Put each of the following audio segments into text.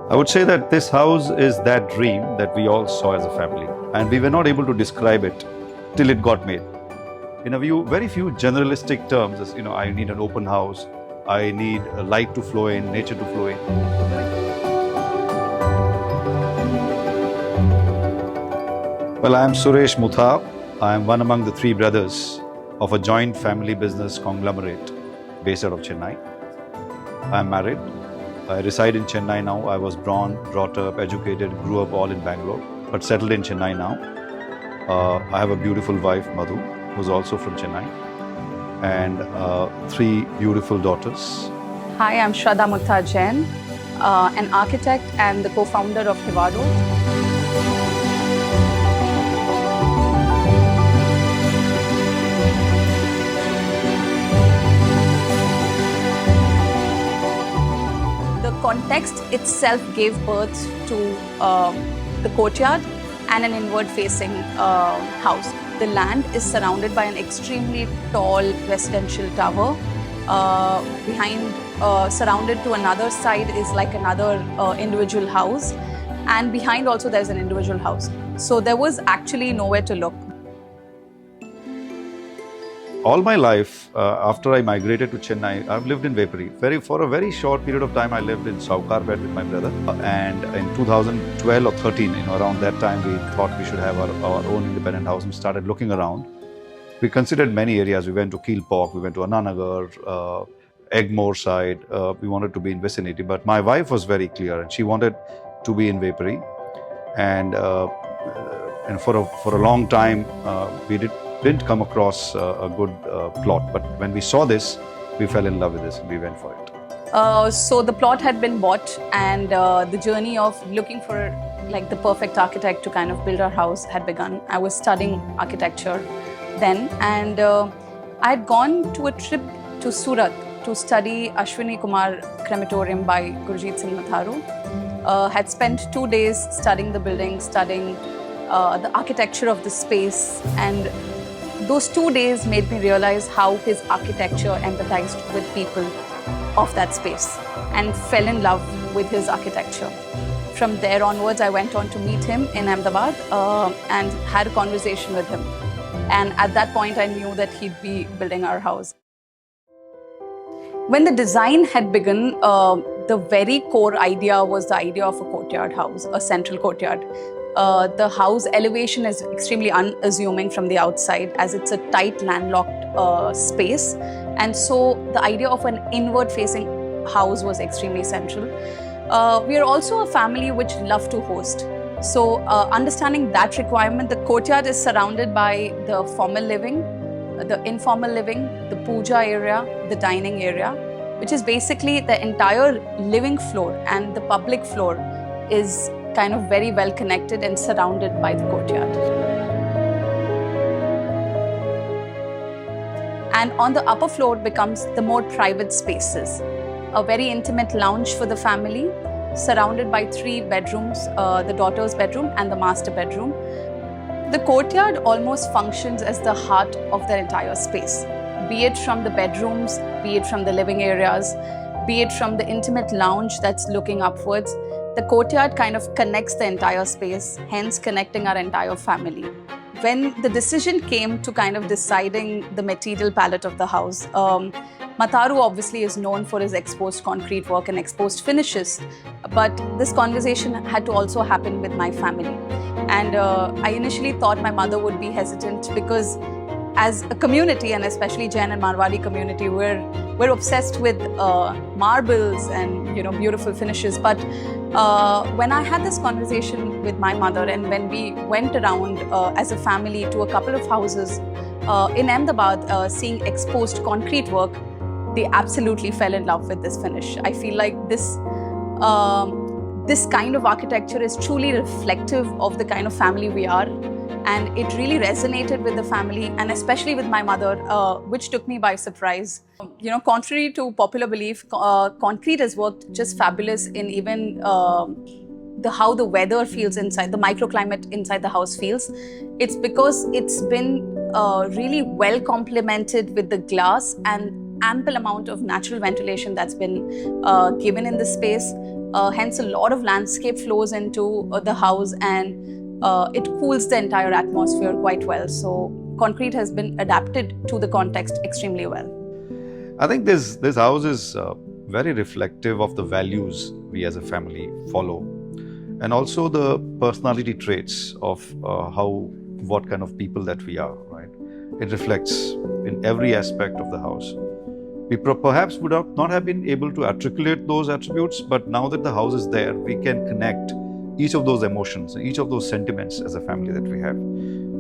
I would say that this house is that dream that we all saw as a family, and we were not able to describe it till it got made. In a very few generalistic terms, as I need an open house, I need light to flow in, nature to flow in. Well, I am Suresh Mutha. I am one among the three brothers of a joint family business conglomerate based out of Chennai. I am married. I reside in Chennai now. I was born, brought up, educated, grew up all in Bangalore, but settled in Chennai now. I have a beautiful wife, Madhu, who's also from Chennai, and three beautiful daughters. Hi, I'm Shraddha Mutha Jain, an architect and the co-founder of Hivado. The context itself gave birth to the courtyard and an inward-facing house. The land is surrounded by an extremely tall residential tower. Surrounded to another side is like another individual house, and behind also there's an individual house. So there was actually nowhere to look. All my life, after I migrated to Chennai, I've lived in Vepari. For a very short period of time, I lived in Saukarpet with my brother. And in 2012 or 13, around that time, we thought we should have our own independent house and started looking around. We considered many areas. We went to Kilpok, we went to Ananagar, Egmore side. We wanted to be in vicinity, but my wife was very clear, and she wanted to be in Vepari. And for a long time, we didn't come across a good plot, but when we saw this, we fell in love with this and we went for it. So the plot had been bought, and the journey of looking for like the perfect architect to kind of build our house had begun. I was studying architecture then, and I had gone to a trip to Surat to study Ashwini Kumar crematorium by Gurjit Singh Matharoo. Had spent 2 days studying the building, studying the architecture of the space, and those 2 days made me realize how his architecture empathized with people of that space and fell in love with his architecture. From there onwards, I went on to meet him in Ahmedabad and had a conversation with him. And at that point, I knew that he'd be building our house. When the design had begun, the very core idea was the idea of a courtyard house, a central courtyard. The house elevation is extremely unassuming from the outside, as it's a tight landlocked space. And so the idea of an inward-facing house was extremely central. We are also a family which love to host. So understanding that requirement, the courtyard is surrounded by the formal living, the informal living, the puja area, the dining area, which is basically the entire living floor, and the public floor is kind of very well connected and surrounded by the courtyard. And on the upper floor becomes the more private spaces, a very intimate lounge for the family, surrounded by 3 bedrooms, the daughter's bedroom and the master bedroom. The courtyard almost functions as the heart of the entire space, be it from the bedrooms, be it from the living areas, be it from the intimate lounge that's looking upwards. The courtyard kind of connects the entire space, hence connecting our entire family. When the decision came to kind of deciding the material palette of the house, Matharoo obviously is known for his exposed concrete work and exposed finishes, but this conversation had to also happen with my family. And I initially thought my mother would be hesitant because as a community, and especially Jain and Marwari community, we're obsessed with marbles and beautiful finishes. But when I had this conversation with my mother, and when we went around as a family to a couple of houses in Ahmedabad, seeing exposed concrete work, they absolutely fell in love with this finish. I feel like this kind of architecture is truly reflective of the kind of family we are. And it really resonated with the family, and especially with my mother, which took me by surprise. Contrary to popular belief, concrete has worked just fabulous in even how the weather feels inside, the microclimate inside the house feels. It's because it's been really well complemented with the glass and ample amount of natural ventilation that's been given in the space. Hence, a lot of landscape flows into the house, and it cools the entire atmosphere quite well. So, concrete has been adapted to the context extremely well. I think this house is very reflective of the values we as a family follow, and also the personality traits of what kind of people that we are, right? It reflects in every aspect of the house. We perhaps would not have been able to articulate those attributes, but now that the house is there, we can connect each of those emotions, each of those sentiments as a family that we have.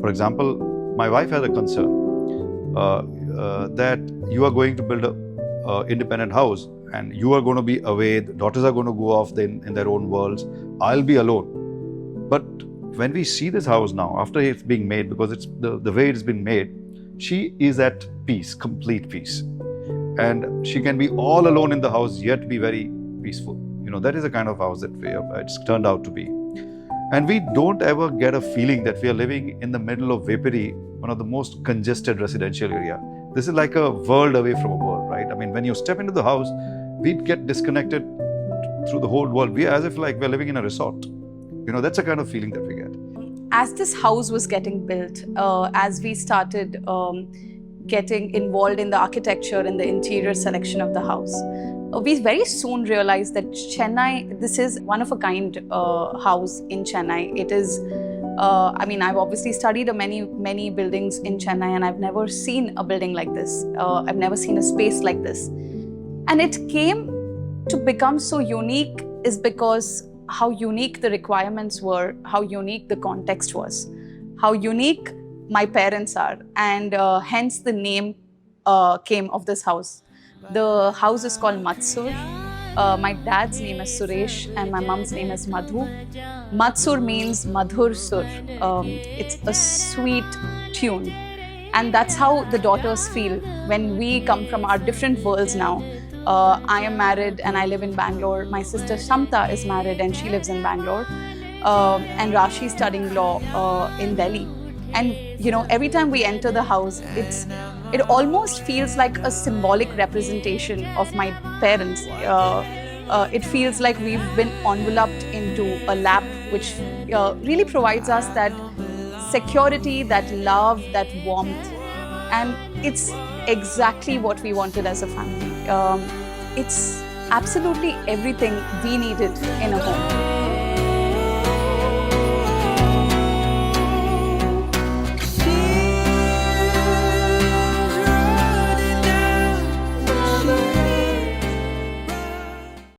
For example, my wife has a concern that you are going to build an independent house and you are going to be away, the daughters are going to go off in their own worlds, I'll be alone. But when we see this house now, after it's being made, because it's the way it's been made, she is at peace, complete peace. And she can be all alone in the house, yet be very peaceful. You know, that is the kind of house that it's turned out to be. And we don't ever get a feeling that we are living in the middle of Veperi, one of the most congested residential area. This is like a world away from a world, right? I mean, when you step into the house, we get disconnected through the whole world. We are as if like we're living in a resort. You know, that's the kind of feeling that we get. As this house was getting built, as we started getting involved in the architecture and the interior selection of the house, we very soon realized that Chennai, this is one of a kind house in Chennai. It is, I mean, I've obviously studied many buildings in Chennai, and I've never seen a building like this. I've never seen a space like this. And it came to become so unique is because how unique the requirements were, how unique the context was, how unique my parents are, and hence the name came of this house. The house is called Matsur. My dad's name is Suresh and my mom's name is Madhu. Matsur means Madhur Sur. It's a sweet tune. And that's how the daughters feel when we come from our different worlds now. I am married and I live in Bangalore. My sister Shamta is married and she lives in Bangalore. And Rashi is studying law in Delhi. And you know, every time we enter the house, it almost feels like a symbolic representation of my parents. It feels like we've been enveloped into a lap, which really provides us that security, that love, that warmth. And it's exactly what we wanted as a family. It's absolutely everything we needed in a home.